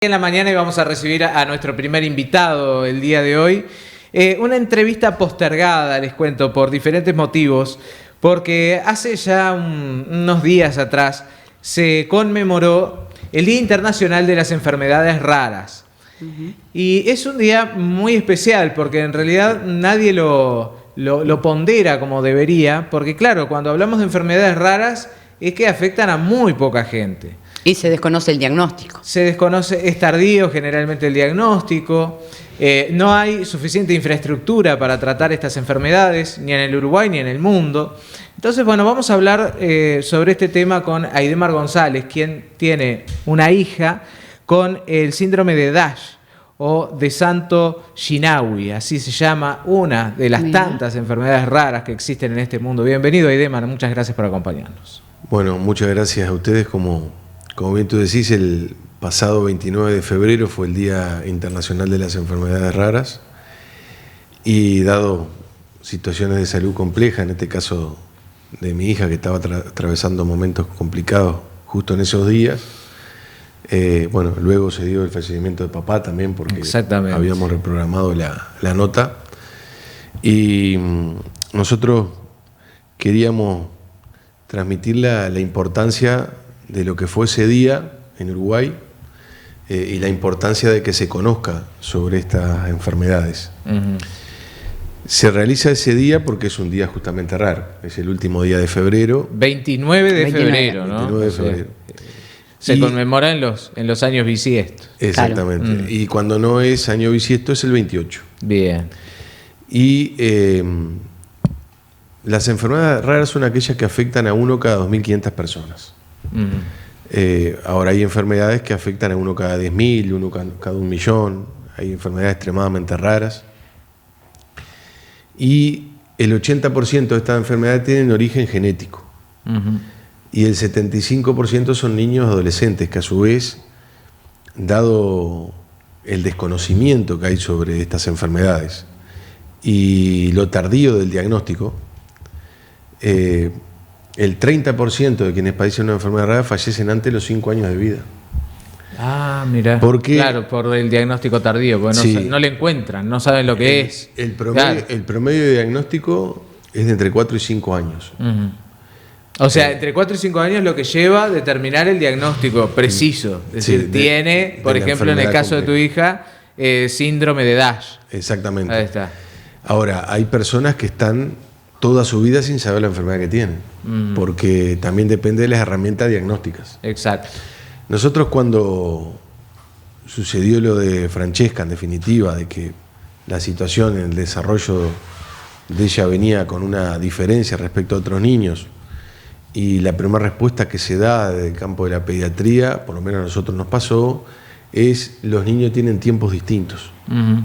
En la mañana vamos a recibir a nuestro primer invitado el día de hoy. Una entrevista postergada, les cuento, por diferentes motivos, porque hace ya unos días atrás se conmemoró el Día Internacional de las Enfermedades Raras. Y es un día muy especial porque en realidad nadie lo pondera como debería, porque claro, cuando hablamos de enfermedades raras es que afectan a muy poca gente. Y se desconoce el diagnóstico. Se desconoce, es tardío generalmente el diagnóstico, no hay suficiente infraestructura para tratar estas enfermedades, ni en el Uruguay ni en el mundo. Entonces, bueno, vamos a hablar sobre este tema con Aidemar González, quien tiene una hija con el síndrome de DASH o de Santo Shinawi, así se llama, una de las tantas enfermedades raras que existen en este mundo. Bienvenido, Aidemar, muchas gracias por acompañarnos. Bueno, muchas gracias a ustedes. Como bien tú decís, el pasado 29 de febrero fue el Día Internacional de las Enfermedades Raras y dado situaciones de salud complejas, en este caso de mi hija que estaba atravesando momentos complicados justo en esos días, bueno, luego se dio el fallecimiento de papá también porque habíamos reprogramado la nota y nosotros queríamos transmitir la importancia de lo que fue ese día en Uruguay y la importancia de que se conozca sobre estas enfermedades. Se realiza ese día porque es un día justamente raro, es el último día de febrero. 29 de febrero, ¿no? 29 de febrero. Se conmemora en los años bisiestos. Exactamente. Claro. Y cuando no es año bisiesto es el 28. Bien. Y las enfermedades raras son aquellas que afectan a uno cada 2.500 personas. Ahora hay enfermedades que afectan a uno cada 10.000, uno cada 1.000.000, hay enfermedades extremadamente raras y el 80% de estas enfermedades tienen origen genético y el 75% son niños adolescentes que a su vez, dado el desconocimiento que hay sobre estas enfermedades y lo tardío del diagnóstico, el 30% de quienes padecen una enfermedad rara fallecen antes de los 5 años de vida. Ah, mira. Claro, por el diagnóstico tardío, porque sí, no le encuentran, no saben lo que es. El promedio de diagnóstico es de entre 4 y 5 años. O sea, entre 4 y 5 años lo que lleva a determinar el diagnóstico preciso. Es decir, tiene, por ejemplo, en el caso de tu hija, síndrome de DASH. Exactamente. Ahí está. Ahora, hay personas que están toda su vida sin saber la enfermedad que tienen, porque también depende de las herramientas diagnósticas. Exacto. Nosotros cuando sucedió lo de Francesca, en definitiva, de que la situación en el desarrollo de ella venía con una diferencia respecto a otros niños, y la primera respuesta que se da del campo de la pediatría, por lo menos a nosotros nos pasó, es los niños tienen tiempos distintos.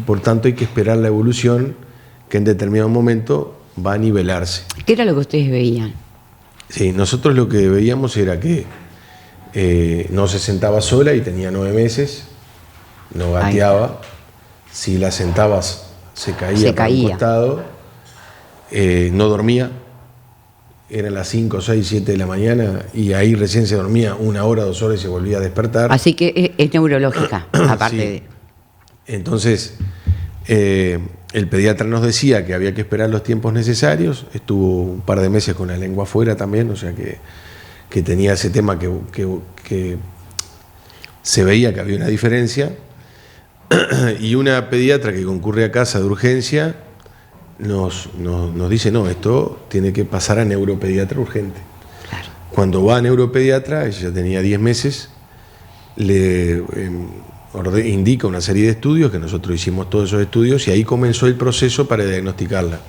Por tanto hay que esperar la evolución que en determinado momento va a nivelarse. ¿Qué era lo que ustedes veían? Sí, nosotros lo que veíamos era que no se sentaba sola y tenía 9 meses, no gateaba, si la sentabas se caía por un costado, no dormía, eran las 5, 6, 7 de la mañana y ahí recién se dormía 1 hora, 2 horas y se volvía a despertar. Así que es neurológica, aparte de... Entonces, el pediatra nos decía que había que esperar los tiempos necesarios, estuvo un par de meses con la lengua afuera también, o sea que tenía ese tema que se veía que había una diferencia, y una pediatra que concurre a casa de urgencia nos dice, no, esto tiene que pasar a neuropediatra urgente. Claro. Cuando va a neuropediatra, ella ya tenía 10 meses, le indica una serie de estudios, que nosotros hicimos todos esos estudios y ahí comenzó el proceso para diagnosticarla.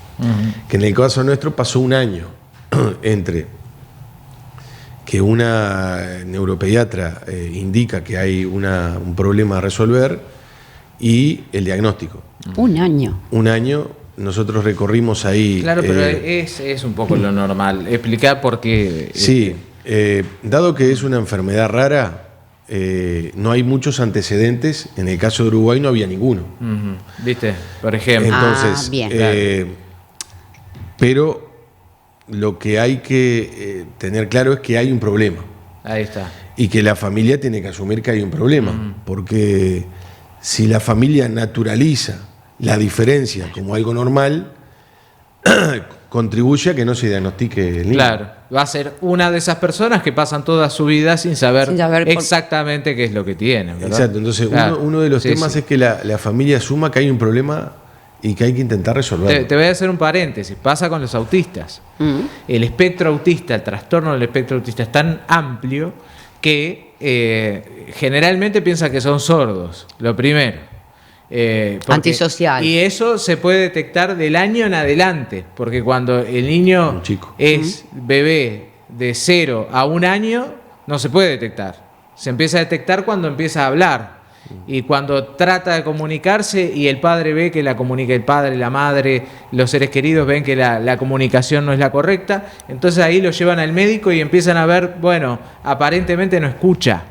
Que en el caso nuestro pasó 1 año entre que una neuropediatra indica que hay un problema a resolver y el diagnóstico. 1 año. 1 año, nosotros recorrimos ahí... Claro, pero es un poco lo normal. Explicar por qué... Sí, dado que es una enfermedad rara, no hay muchos antecedentes. En el caso de Uruguay no había ninguno. ¿Viste? Por ejemplo. Entonces, bien. pero lo que hay que tener claro es que hay un problema. Ahí está. y que la familia tiene que asumir que hay un problema, porque si la familia naturaliza la diferencia como algo normal, contribuye a que no se diagnostique el niño. Claro, va a ser una de esas personas que pasan toda su vida sin saber exactamente qué es lo que tienen, ¿verdad? Exacto, entonces claro. uno de los temas es que la familia asuma que hay un problema y que hay que intentar resolverlo. Te voy a hacer un paréntesis, pasa con los autistas. El espectro autista, el trastorno del espectro autista es tan amplio que generalmente piensa que son sordos, lo primero. Antisocial. Y eso se puede detectar del año en adelante, porque cuando el niño es bebé de 0 a 1 año, no se puede detectar. Se empieza a detectar cuando empieza a hablar. Y cuando trata de comunicarse y el padre ve que la comunica, el padre, la madre, los seres queridos ven que la comunicación no es la correcta, entonces ahí lo llevan al médico y empiezan a ver, bueno, aparentemente no escucha,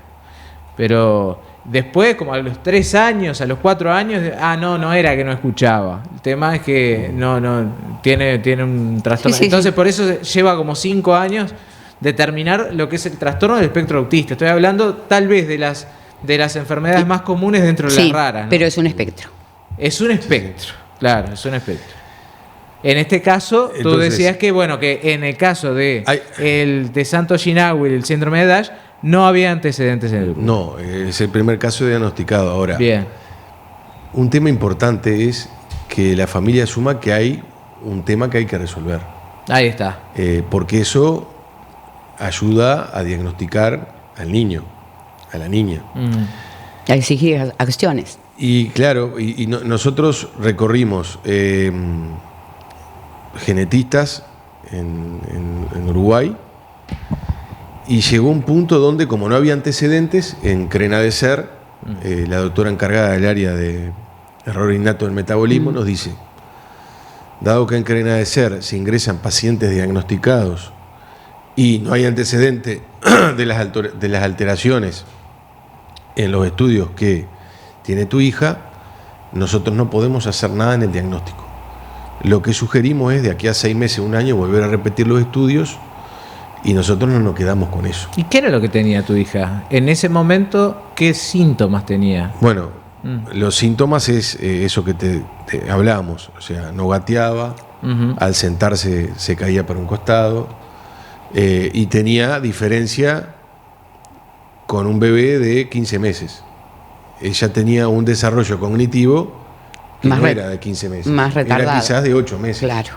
pero después, como a los 3 años, a los 4 años, no era que no escuchaba. El tema es que no tiene un trastorno. Entonces por eso lleva como 5 años determinar lo que es el trastorno del espectro autista. Estoy hablando tal vez de las enfermedades más comunes dentro de las raras, ¿no? Pero es un espectro. Es un espectro, claro, es un espectro. En este caso, tú decías que, bueno, que en el caso de Santo Shinawi, el síndrome de Dash, no había antecedentes en el grupo. No, es el primer caso diagnosticado. Ahora, bien, un tema importante es que la familia asuma que hay un tema que hay que resolver. Ahí está. Porque eso ayuda a diagnosticar al niño, a la niña. A exigir acciones. Y claro, nosotros recorrimos genetistas en Uruguay y llegó un punto donde, como no había antecedentes, en CRENADECER, la doctora encargada del área de error innato del metabolismo nos dice, dado que en CRENADECER se ingresan pacientes diagnosticados y no hay antecedente de las alteraciones en los estudios que tiene tu hija, nosotros no podemos hacer nada en el diagnóstico. Lo que sugerimos es de aquí a 6 meses, 1 año, volver a repetir los estudios y nosotros no nos quedamos con eso. ¿Y qué era lo que tenía tu hija? En ese momento, ¿qué síntomas tenía? Bueno, los síntomas es eso que te hablábamos, o sea, no gateaba, al sentarse se caía para un costado y tenía diferencia con un bebé de 15 meses. Ella tenía un desarrollo cognitivo que no era de 15 meses. Más retardado. Era quizás de 8 meses. Claro.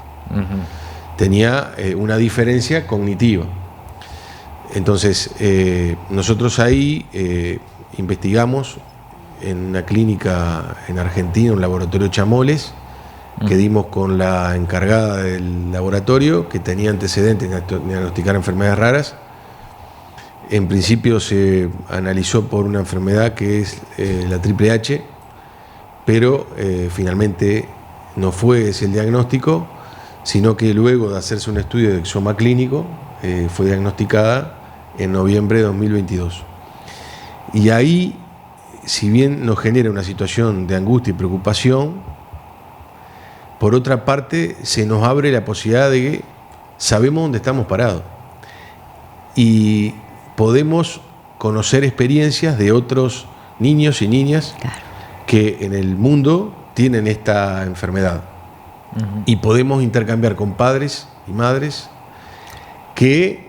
Tenía una diferencia cognitiva. Entonces, nosotros ahí investigamos en una clínica en Argentina, un laboratorio Chamoles, que dimos con la encargada del laboratorio, que tenía antecedentes de diagnosticar enfermedades raras. En principio se analizó por una enfermedad que es la triple H, pero finalmente no fue ese el diagnóstico, sino que luego de hacerse un estudio de exoma clínico, fue diagnosticada en noviembre de 2022. Y ahí, si bien nos genera una situación de angustia y preocupación, por otra parte se nos abre la posibilidad de que sabemos dónde estamos parados. Y podemos conocer experiencias de otros niños y niñas que en el mundo tienen esta enfermedad. Y podemos intercambiar con padres y madres que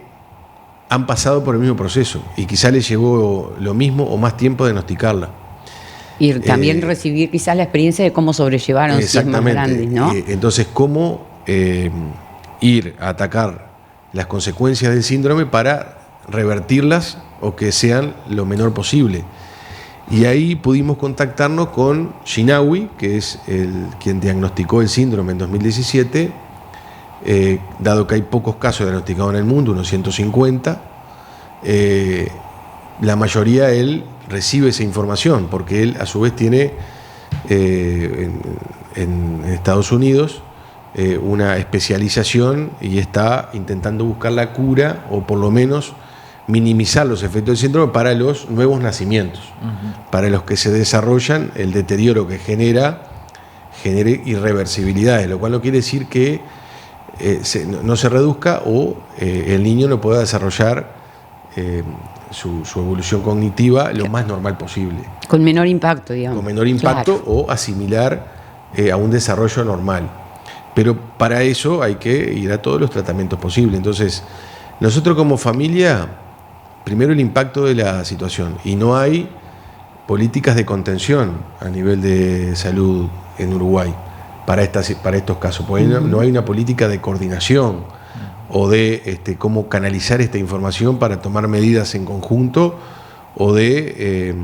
han pasado por el mismo proceso y quizá les llevó lo mismo o más tiempo diagnosticarla. Y también recibir quizás la experiencia de cómo sobrellevaron si es más grandes, ¿no? Entonces, cómo ir a atacar las consecuencias del síndrome para revertirlas o que sean lo menor posible. Y ahí pudimos contactarnos con Shinawi, que es quien diagnosticó el síndrome en 2017, dado que hay pocos casos diagnosticados en el mundo, unos 150, la mayoría él recibe esa información, porque él a su vez tiene en Estados Unidos una especialización y está intentando buscar la cura o por lo menos minimizar los efectos del síndrome para los nuevos nacimientos, para los que se desarrollan, el deterioro que genere irreversibilidades, lo cual no quiere decir que no se reduzca o el niño no pueda desarrollar su evolución cognitiva lo más normal posible. Con menor impacto, digamos. Con menor impacto, claro. o asimilar a un desarrollo normal. Pero para eso hay que ir a todos los tratamientos posibles. Entonces, nosotros como familia, primero el impacto de la situación, y no hay políticas de contención a nivel de salud en Uruguay para estos casos, porque no hay una política de coordinación o de cómo canalizar esta información para tomar medidas en conjunto o de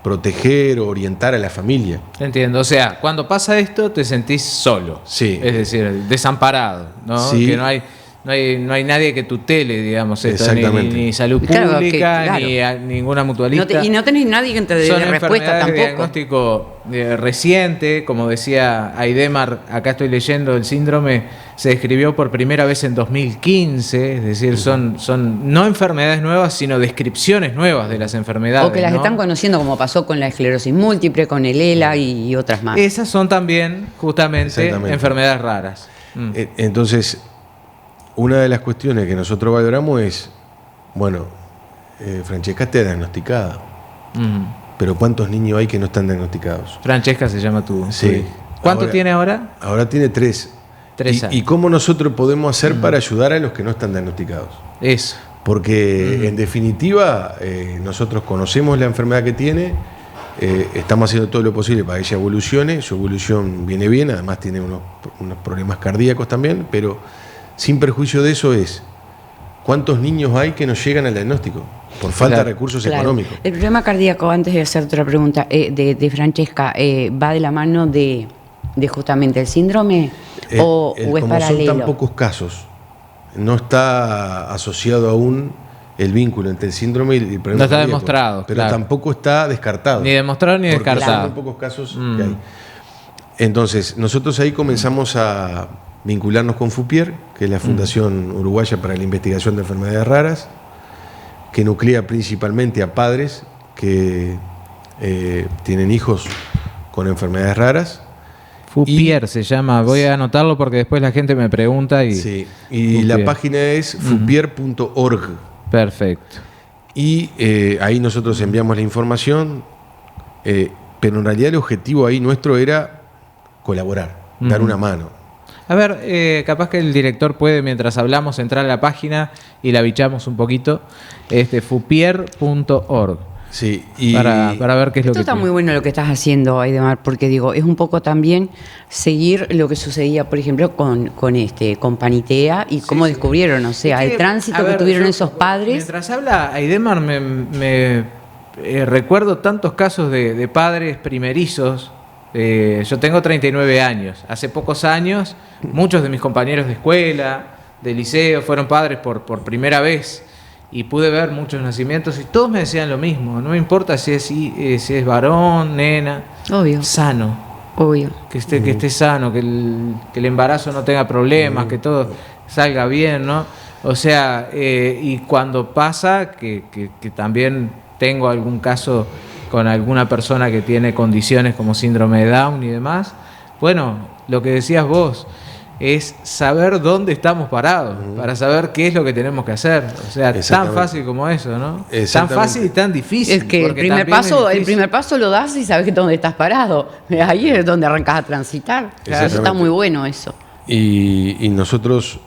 proteger o orientar a la familia. Entiendo, o sea, cuando pasa esto te sentís solo, sí. Es decir, desamparado, ¿no? Sí. Que no hay nadie que tutele, digamos, esto, ni salud claro, pública, claro. ni a ninguna mutualista. Y no tenés nadie que te dé respuesta tampoco. De diagnóstico reciente, como decía Aidemar, acá estoy leyendo, el síndrome se describió por primera vez en 2015, es decir, son no enfermedades nuevas, sino descripciones nuevas de las enfermedades. O que las están conociendo, como pasó con la esclerosis múltiple, con el ELA y otras más. Esas son también, justamente, enfermedades raras. Entonces, una de las cuestiones que nosotros valoramos es, bueno, Francesca está diagnosticada, pero ¿cuántos niños hay que no están diagnosticados? Francesca se llama tu Sí. hija. ¿Cuánto tiene ahora? Ahora tiene 3. 3 años. ¿Y cómo nosotros podemos hacer para ayudar a los que no están diagnosticados? Eso. Porque en definitiva nosotros conocemos la enfermedad que tiene, estamos haciendo todo lo posible para que ella evolucione, su evolución viene bien, además tiene unos problemas cardíacos también, pero sin perjuicio de eso es, ¿cuántos niños hay que no llegan al diagnóstico? Por falta de recursos económicos. El problema cardíaco, antes de hacer otra pregunta, de Francesca, ¿va de la mano de justamente el síndrome o es como paralelo? Son tan pocos casos, no está asociado aún el vínculo entre el síndrome y el problema. No está cardíaco, demostrado, pero claro. tampoco está descartado. Ni demostrado ni porque descartado. son muy pocos casos que hay. Entonces, nosotros ahí comenzamos a vincularnos con FUPIER, que es la Fundación Uruguaya para la Investigación de Enfermedades Raras, que nuclea principalmente a padres que tienen hijos con enfermedades raras. FUPIER se llama, voy a anotarlo porque después la gente me pregunta. Sí, y la página es fupier.org. Perfecto. Y ahí nosotros enviamos la información, pero en realidad el objetivo ahí nuestro era colaborar, dar una mano. A ver, capaz que el director puede, mientras hablamos, entrar a la página y la bichamos un poquito. fupier.org. Sí, para ver qué es lo que Esto está muy bueno lo que estás haciendo, Aidemar, porque digo, es un poco también seguir lo que sucedía, por ejemplo, con Panitea y cómo descubrieron, o sea, el tránsito que tuvieron esos padres. Mientras habla Aidemar, me recuerdo tantos casos de padres primerizos. Yo tengo 39 años. Hace pocos años, muchos de mis compañeros de escuela, de liceo, fueron padres por primera vez. Y pude ver muchos nacimientos y todos me decían lo mismo. No me importa si es varón, nena. Obvio. Sano. Obvio. Que esté sano, que el embarazo no tenga problemas, que todo salga bien, ¿no? O sea, y cuando pasa, que también tengo algún caso con alguna persona que tiene condiciones como síndrome de Down y demás, bueno, lo que decías vos es saber dónde estamos parados, para saber qué es lo que tenemos que hacer. O sea, tan fácil como eso, ¿no? Tan fácil y tan difícil. Es que el primer paso lo das y sabes que dónde estás parado. Ahí es donde arrancas a transitar. Claro, eso está muy bueno eso. Y nosotros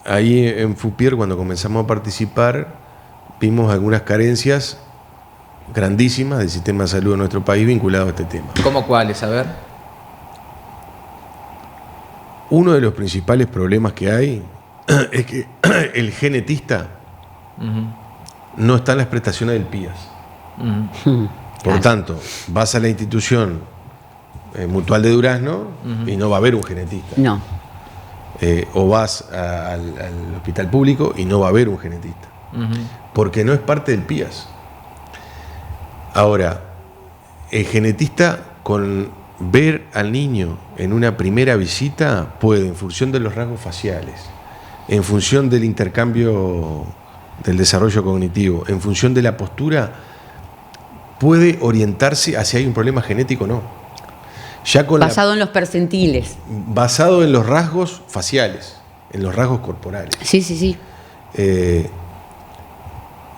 ahí en FUPIER, cuando comenzamos a participar, vimos algunas carencias grandísimas del sistema de salud de nuestro país vinculado a este tema. ¿Cómo cuáles? A ver. Uno de los principales problemas que hay es que el genetista no está en las prestaciones del PIAS. Por tanto, vas a la institución mutual de Durazno y no va a haber un genetista. No. O vas al hospital público y no va a haber un genetista. Porque no es parte del PIAS. Ahora, el genetista, con ver al niño en una primera visita, puede, en función de los rasgos faciales, en función del intercambio del desarrollo cognitivo, en función de la postura, puede orientarse a si hay un problema genético o no. Ya con basado en los percentiles. Basado en los rasgos faciales, en los rasgos corporales. Sí.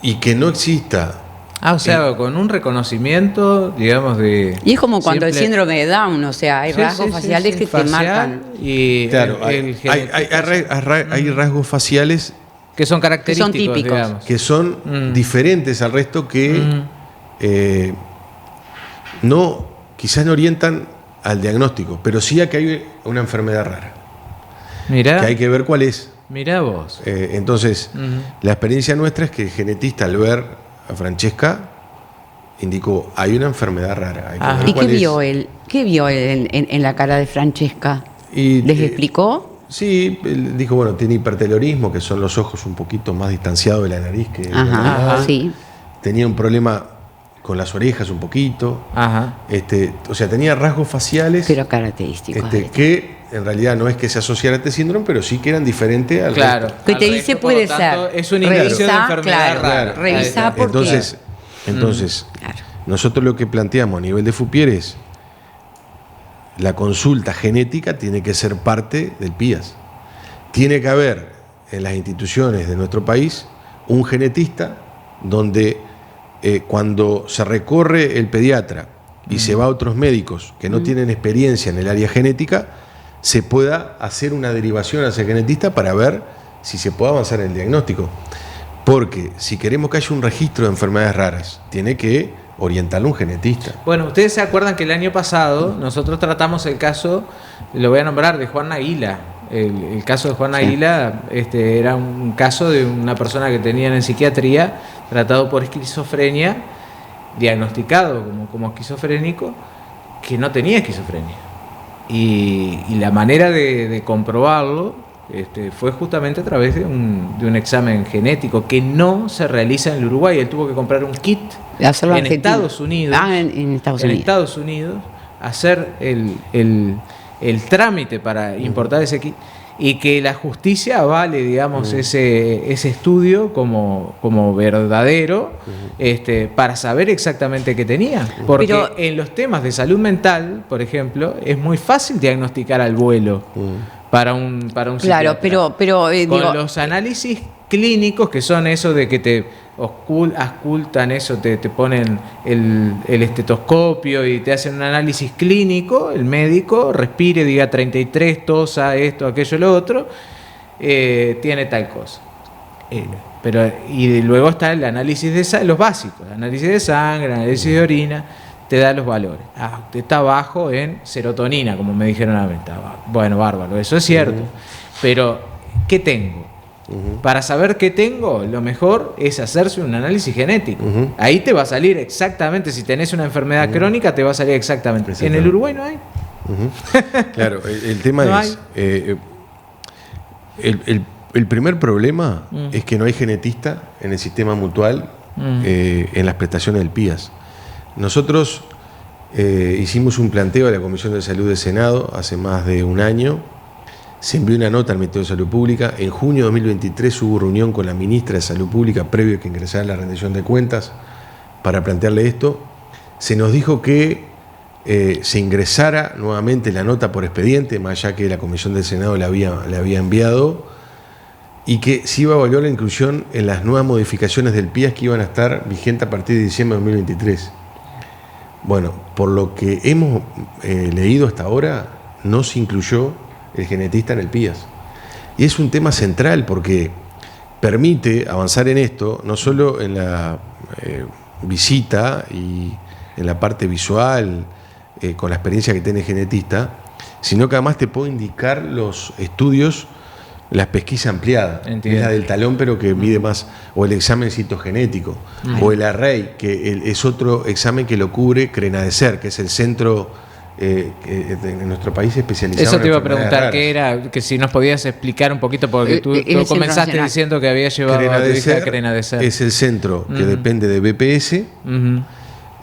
y que no exista. O sea, con un reconocimiento, digamos, de... Y es como cuando el síndrome de Down, o sea, hay rasgos faciales que te marcan. Y claro, hay rasgos faciales que son característicos, que son típicos, digamos. Que son diferentes al resto, que quizás no orientan al diagnóstico, pero sí a que hay una enfermedad rara. Mirá. Que hay que ver cuál es. Mirá vos. Entonces, la experiencia nuestra es que el genetista, al ver a Francesca, indicó, hay una enfermedad rara. ¿Y qué vio él? ¿Qué vio él en la cara de Francesca? ¿Les explicó? Sí, él dijo, bueno, tiene hipertelorismo, que son los ojos un poquito más distanciados de la nariz que sí. Tenía un problema con las orejas un poquito. O sea, tenía rasgos faciales, pero característicos, que en realidad no es que se asociara a este síndrome, pero sí que eran diferentes al resto. Que te dice puede ser. Es un inicio de enfermedad rara. Revisá por qué. Entonces, nosotros lo que planteamos a nivel de FUPIER es la consulta genética tiene que ser parte del PIAS. Tiene que haber en las instituciones de nuestro país un genetista donde cuando se recorre el pediatra y se va a otros médicos que no tienen experiencia en el área genética, se pueda hacer una derivación hacia el genetista para ver si se puede avanzar en el diagnóstico. Porque si queremos que haya un registro de enfermedades raras, tiene que orientarlo un genetista. Bueno, ustedes se acuerdan que el año pasado nosotros tratamos el caso, lo voy a nombrar, de Juan Aguila. El caso de Juan Aguila era un caso de una persona que tenían en psiquiatría, tratado por esquizofrenia, diagnosticado como esquizofrénico, que no tenía esquizofrenia. Y la manera de comprobarlo fue justamente a través de un examen genético que no se realiza en el Uruguay. Él tuvo que comprar un kit en Estados Unidos. En Estados Unidos, hacer el trámite para importar ese kit y que la justicia avale, digamos, ese estudio como verdadero, para saber exactamente qué tenía. Porque en los temas de salud mental, por ejemplo, es muy fácil diagnosticar al vuelo para un claro, psiquiatra. pero con los análisis clínicos, que son eso de que te ocultan eso, te ponen el estetoscopio y te hacen un análisis clínico, el médico respire, diga 33, tosa, esto, aquello, lo otro, tiene tal cosa. Y luego está el análisis de los básicos, el análisis de sangre, el análisis de orina, te da los valores. Usted está bajo en serotonina, como me dijeron a mí. Bueno, bárbaro, eso es cierto. Pero, ¿qué tengo? Para saber qué tengo, lo mejor es hacerse un análisis genético. Ahí te va a salir exactamente, si tenés una enfermedad crónica, te va a salir exactamente. En el Uruguay no hay. Claro, el tema no es... el primer problema es que no hay genetista en el sistema mutual en las prestaciones del PIAS. Nosotros hicimos un planteo a la Comisión de Salud del Senado hace más de un año. Se envió una nota al Ministerio de Salud Pública. En junio de 2023 hubo reunión con la ministra de Salud Pública previo a que ingresara la rendición de cuentas para plantearle esto. Se nos dijo que se ingresara nuevamente la nota por expediente, más allá que la Comisión del Senado le había enviado, y que se iba a evaluar la inclusión en las nuevas modificaciones del PIAS que iban a estar vigentes a partir de diciembre de 2023. Bueno, por lo que hemos leído hasta ahora, no se incluyó el genetista en el PIAS. Y es un tema central porque permite avanzar en esto, no solo en la visita y en la parte visual, con la experiencia que tiene el genetista, sino que además te puede indicar los estudios, la pesquisa ampliada, que es la del talón, pero que mide más, o el examen citogenético, o el array, que es otro examen que lo cubre CRENADECER, que es el centro en nuestro país especializado. Eso te iba a en preguntar, raras. ¿qué era? Que si nos podías explicar un poquito, porque tú comenzaste diciendo que había llevado a tu hija a CRENADECER. Es el centro que depende de BPS,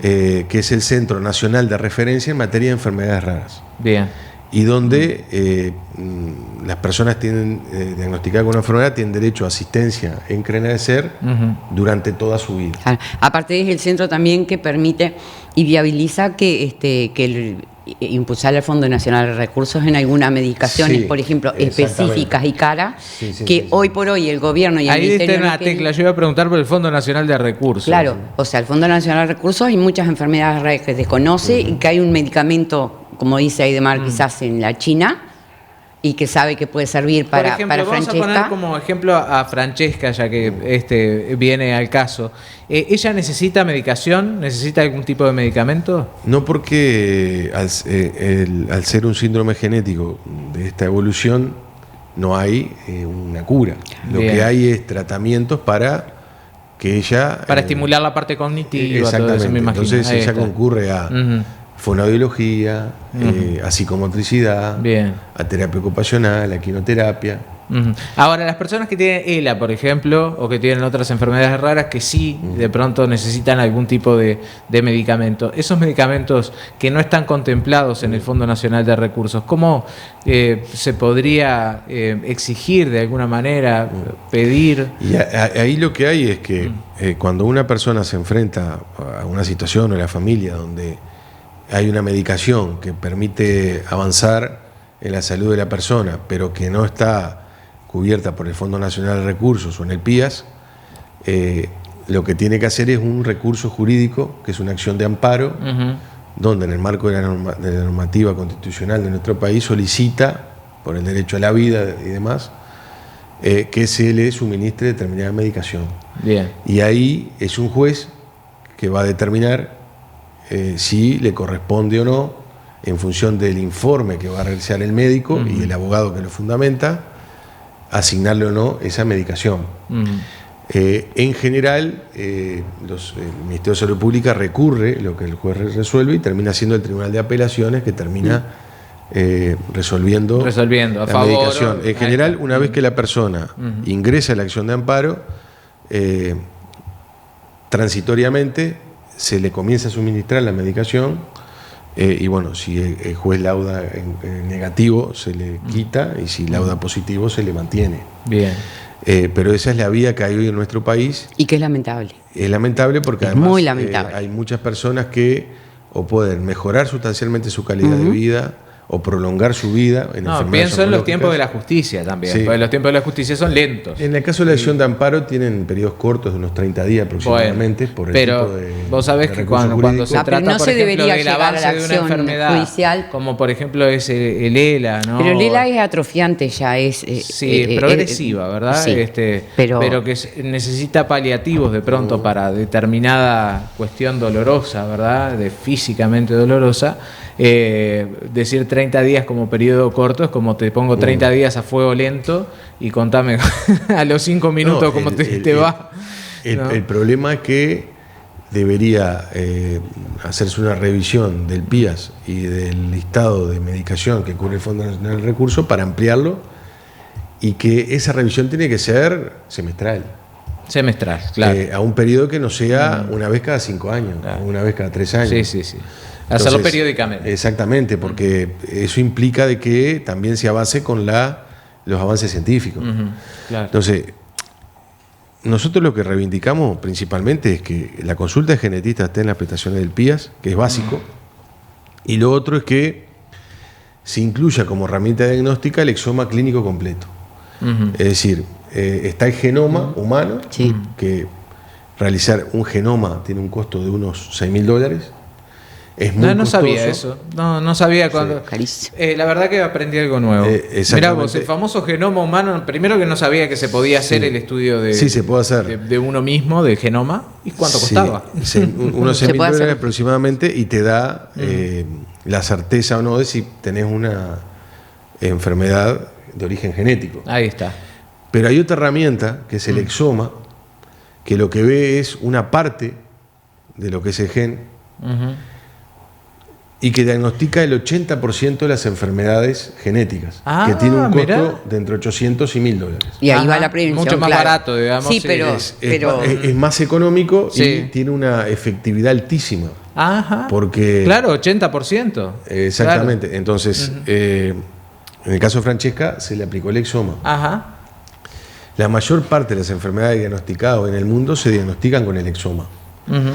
que es el Centro Nacional de Referencia en materia de enfermedades raras. Bien. Y donde las personas tienen diagnosticadas con una enfermedad tienen derecho a asistencia en CRENADECER durante toda su vida. Aparte es el centro también que permite y viabiliza que impulsar al Fondo Nacional de Recursos en algunas medicaciones, Sí, por ejemplo, exactamente. específicas y caras, Sí. hoy por hoy el gobierno y el Ahí diste Ministerio una no quieren- tecla. Yo iba a preguntar por el Fondo Nacional de Recursos. Claro, o sea, el Fondo Nacional de Recursos hay muchas enfermedades raras que desconoce y que hay un medicamento, como dice Aidemar, quizás en la China, y que sabe que puede servir Por para ejemplo, vamos a poner Francesca. como ejemplo a Francesca, ya que viene al caso. ¿Ella necesita medicación? ¿Necesita algún tipo de medicamento? No, porque al ser un síndrome genético de esta evolución no hay una cura. Lo Bien. que hay es tratamientos para que ella... Para estimular la parte cognitiva, todo Exactamente. eso me imagino. Entonces Ahí ella está. concurre a Ujú. fonoaudiología, a psicomotricidad, Bien. a terapia ocupacional, a quinoterapia. Ujú. Ahora, las personas que tienen ELA, por ejemplo, o que tienen otras enfermedades raras que sí de pronto necesitan algún tipo de medicamento, esos medicamentos que no están contemplados en el Fondo Nacional de Recursos, ¿cómo se podría exigir de alguna manera, pedir? Y ahí lo que hay es que cuando una persona se enfrenta a una situación o la familia donde hay una medicación que permite avanzar en la salud de la persona, pero que no está cubierta por el Fondo Nacional de Recursos o en el PIAS, lo que tiene que hacer es un recurso jurídico, que es una acción de amparo, Ujú. donde en el marco de la normativa constitucional de nuestro país solicita, por el derecho a la vida y demás, que se le suministre determinada medicación. Bien. Y ahí es un juez que va a determinar si le corresponde o no, en función del informe que va a realizar el médico y el abogado que lo fundamenta, asignarle o no esa medicación. Ujú. En general, el Ministerio de Salud Pública recurre lo que el juez resuelve y termina siendo el Tribunal de Apelaciones que termina resolviendo Resolviendo, a la favor. medicación. En Ahí general, está. una vez que la persona ingresa a la acción de amparo, transitoriamente se le comienza a suministrar la medicación y bueno, si el juez lauda en negativo se le quita y si lauda positivo se le mantiene. Bien. Pero esa es la vía que hay hoy en nuestro país. Y que es lamentable. Es lamentable porque Es además muy lamentable. hay muchas personas que o pueden mejorar sustancialmente su calidad de vida o prolongar su vida en No, enfermedades pienso en los oncológicas. tiempos de la justicia también, Sí. porque los tiempos de la justicia son lentos. En el caso de la acción de amparo tienen periodos cortos de unos 30 días aproximadamente por el pero tipo de vos sabés de que recurso cuando se jurídico. Ah, pero trata, no por se ejemplo, debería del llegar a avance la de una acción enfermedad, judicial. como por ejemplo es el ELA, ¿no? Pero el ELA es atrofiante ya, es... Sí, progresiva, ¿verdad? Sí, pero que necesita paliativos de pronto para determinada cuestión dolorosa, ¿verdad? Físicamente dolorosa. Decir 30 días como periodo corto es como te pongo 30 días a fuego lento y contame a los 5 minutos No, cómo te va. ¿no? El problema es que debería hacerse una revisión del PIAS y del listado de medicación que cubre el Fondo Nacional de Recursos para ampliarlo y que esa revisión tiene que ser semestral. Semestral, claro. A un periodo que no sea una vez cada 5 años, Claro. una vez cada 3 años. Sí. Hacerlo Entonces, periódicamente. Exactamente, porque eso implica de que también se avance con los avances científicos. Ujú, claro. Entonces, nosotros lo que reivindicamos principalmente es que la consulta de genetista esté en las prestaciones del PIAS, que es básico, y lo otro es que se incluya como herramienta diagnóstica el exoma clínico completo. Ujú. Es decir, está el genoma humano, Sí. que realizar un genoma tiene un costo de unos $6.000. Es muy No sabía costoso. eso. No sabía cuando. Carísimo. La verdad que aprendí algo nuevo. Exactamente. Mirá vos, el famoso genoma humano, primero que no sabía que se podía hacer el estudio de, Sí, se puede hacer. de uno mismo, del genoma. ¿Y cuánto Sí, costaba? unos Se $6.000 puede hacer. aproximadamente y te da la certeza o no de si tenés una enfermedad de origen genético. Ahí está. Pero hay otra herramienta que es el exoma, que lo que ve es una parte de lo que es el gen Ujú. y que diagnostica el 80% de las enfermedades genéticas, Ah, que tiene un costo mirá. de entre $800 y $1.000. Y ahí Ajá, va la prevención. mucho más claro. barato, digamos, Sí, sí. pero... Es más económico Sí. y tiene una efectividad altísima. Ajá. Porque Claro, 80%. exactamente. Entonces, en el caso de Francesca se le aplicó el exoma. Claro. Ajá. La mayor parte de las enfermedades diagnosticadas en el mundo se diagnostican con el exoma. Ujú.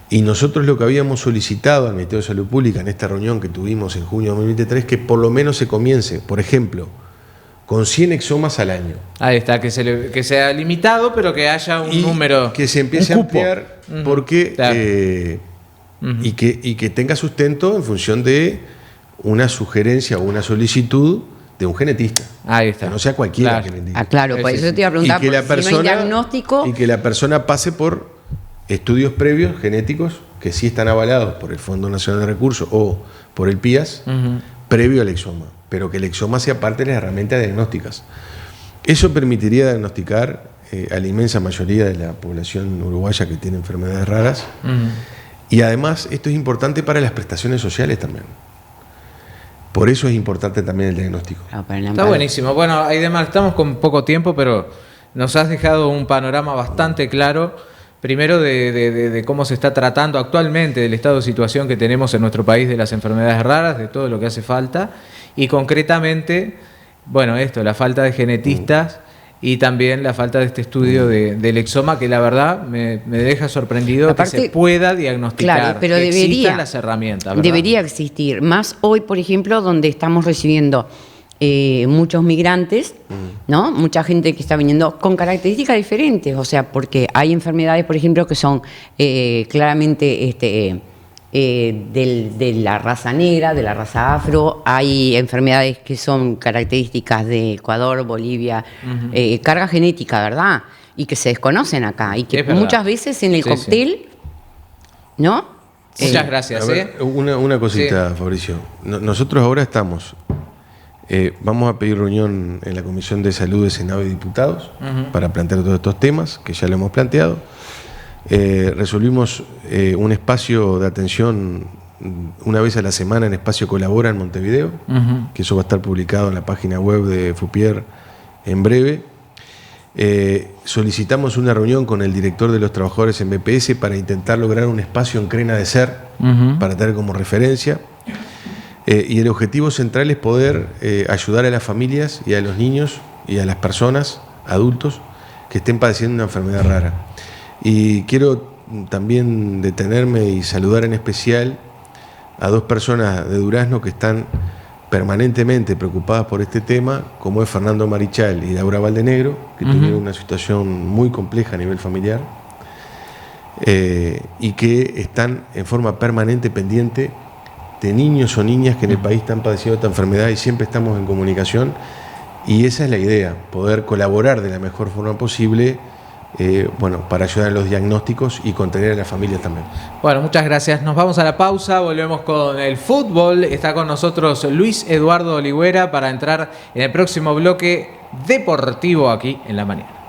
Y nosotros lo que habíamos solicitado al Ministerio de Salud Pública en esta reunión que tuvimos en junio de 2023, que por lo menos se comience, por ejemplo, con 100 exomas al año. Ahí está, que sea limitado, pero que haya un número. Que se empiece a ampliar, porque claro. y que tenga sustento en función de una sugerencia o una solicitud de un genetista. Ahí está. Que no sea cualquiera Claro. que le indique. Claro, por eso te iba a preguntar, Y que la si no hay persona, diagnóstico. y que la persona pase por estudios previos genéticos que sí están avalados por el Fondo Nacional de Recursos o por el PIAS, previo al exoma, pero que el exoma sea parte de las herramientas diagnósticas. Eso permitiría diagnosticar a la inmensa mayoría de la población uruguaya que tiene enfermedades raras. Y además esto es importante para las prestaciones sociales también. Por eso es importante también el diagnóstico. Está buenísimo. Bueno, Aidemar, estamos con poco tiempo, pero nos has dejado un panorama bastante claro, primero de cómo se está tratando actualmente, del estado de situación que tenemos en nuestro país de las enfermedades raras, de todo lo que hace falta, y concretamente, bueno, esto, la falta de genetistas y también la falta de este estudio del exoma, que la verdad me deja sorprendido. Aparte, que se pueda diagnosticar, claro, pero que existan existan las herramientas, ¿verdad? Debería existir, más hoy, por ejemplo, donde estamos recibiendo muchos migrantes, ¿no? Mucha gente que está viniendo con características diferentes, o sea, porque hay enfermedades, por ejemplo, que son claramente de la raza negra, de la raza afro, hay enfermedades que son características de Ecuador, Bolivia, carga genética, ¿verdad? Y que se desconocen acá, y que muchas veces en el cóctel, ¿no? Muchas gracias. A ver, una cosita, Fabricio. Nosotros ahora estamos... vamos a pedir reunión en la Comisión de Salud de Senado y Diputados para plantear todos estos temas, que ya lo hemos planteado. Resolvimos un espacio de atención una vez a la semana en Espacio Colabora en Montevideo, que eso va a estar publicado en la página web de FUPIER en breve. Solicitamos una reunión con el director de los trabajadores en BPS para intentar lograr un espacio en Crena de Ser, para tener como referencia. Y el objetivo central es poder ayudar a las familias y a los niños y a las personas, adultos, que estén padeciendo una enfermedad rara. Y quiero también detenerme y saludar en especial a dos personas de Durazno que están permanentemente preocupadas por este tema, como es Fernando Marichal y Laura Valdenegro, que tuvieron una situación muy compleja a nivel familiar, y que están en forma permanente pendiente de niños o niñas que en el país están padeciendo esta enfermedad, y siempre estamos en comunicación, y esa es la idea, poder colaborar de la mejor forma posible, para ayudar en los diagnósticos y contener a las familias también. Bueno, muchas gracias. Nos vamos a la pausa, volvemos con el fútbol. Está con nosotros Luis Eduardo Oligüera para entrar en el próximo bloque deportivo aquí en La Mañana.